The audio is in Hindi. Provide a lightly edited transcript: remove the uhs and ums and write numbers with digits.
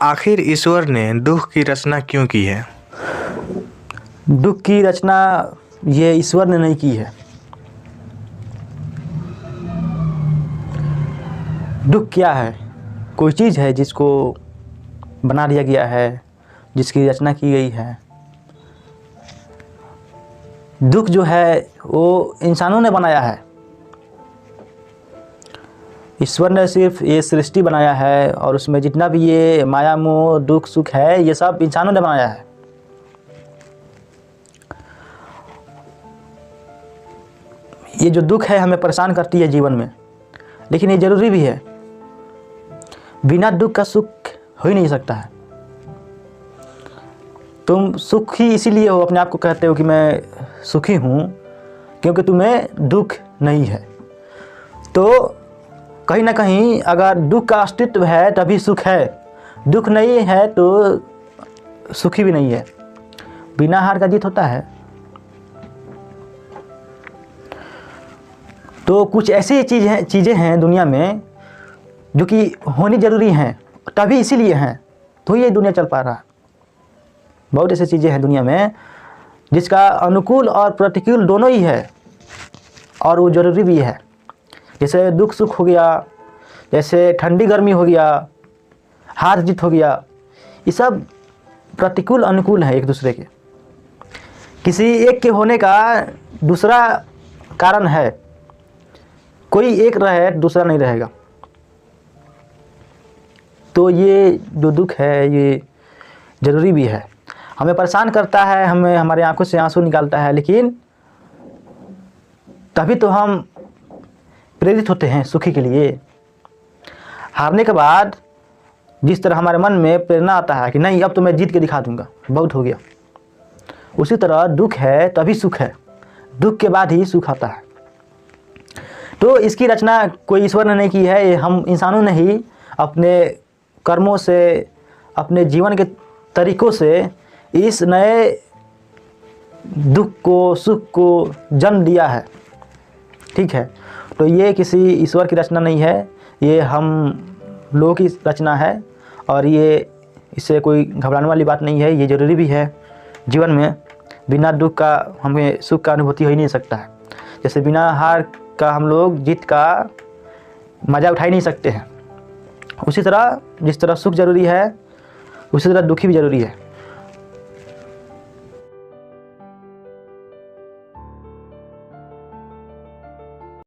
आखिर ईश्वर ने दुख की रचना क्यों की है? दुख की रचना ये ईश्वर ने नहीं की है। दुख क्या है? कोई चीज़ है जिसको बना दिया गया है, जिसकी रचना की गई है। दुख जो है वो इंसानों ने बनाया है। ईश्वर ने सिर्फ ये सृष्टि बनाया है और उसमें जितना भी ये माया मोह दुख सुख है ये सब इंसानों ने बनाया है। ये जो दुख है हमें परेशान करती है जीवन में, लेकिन ये ज़रूरी भी है। बिना दुख का सुख हो ही नहीं सकता है। तुम सुखी इसीलिए हो, अपने आप को कहते हो कि मैं सुखी हूँ, क्योंकि तुम्हें दुख नहीं है। तो कहीं ना कहीं अगर दुख का अस्तित्व है तभी सुख है, दुख नहीं है तो सुखी भी नहीं है। बिना हार का जीत होता है। तो कुछ ऐसी चीज़ें हैं दुनिया में जो कि होनी ज़रूरी हैं, तभी इसीलिए हैं, तो ये दुनिया चल पा रहा है। बहुत ऐसी चीज़ें हैं दुनिया में जिसका अनुकूल और प्रतिकूल दोनों ही है और वो ज़रूरी भी है। जैसे दुख सुख हो गया, जैसे ठंडी गर्मी हो गया, हार जीत हो गया, ये सब प्रतिकूल अनुकूल है एक दूसरे के। किसी एक के होने का दूसरा कारण है, कोई एक रहे दूसरा नहीं रहेगा। तो ये जो दुख है ये ज़रूरी भी है, हमें परेशान करता है, हमें हमारे आंखों से आंसू निकालता है, लेकिन तभी तो हम प्रेरित होते हैं सुखी के लिए। हारने के बाद जिस तरह हमारे मन में प्रेरणा आता है कि नहीं अब तो मैं जीत के दिखा दूंगा, बहुत हो गया, उसी तरह दुख है तभी सुख है, दुख के बाद ही सुख आता है। तो इसकी रचना कोई ईश्वर ने नहीं की है, ये हम इंसानों ने ही अपने कर्मों से, अपने जीवन के तरीक़ों से इस नए दुख को सुख को जन्म दिया है। ठीक है, तो ये किसी ईश्वर की रचना नहीं है, ये हम लोगों की रचना है और ये इससे कोई घबराने वाली बात नहीं है। ये ज़रूरी भी है जीवन में। बिना दुख का हमें सुख का अनुभूति हो ही नहीं सकता है। जैसे बिना हार का हम लोग जीत का मज़ा उठा ही नहीं सकते हैं, उसी तरह जिस तरह सुख ज़रूरी है उसी तरह दुखी भी ज़रूरी है।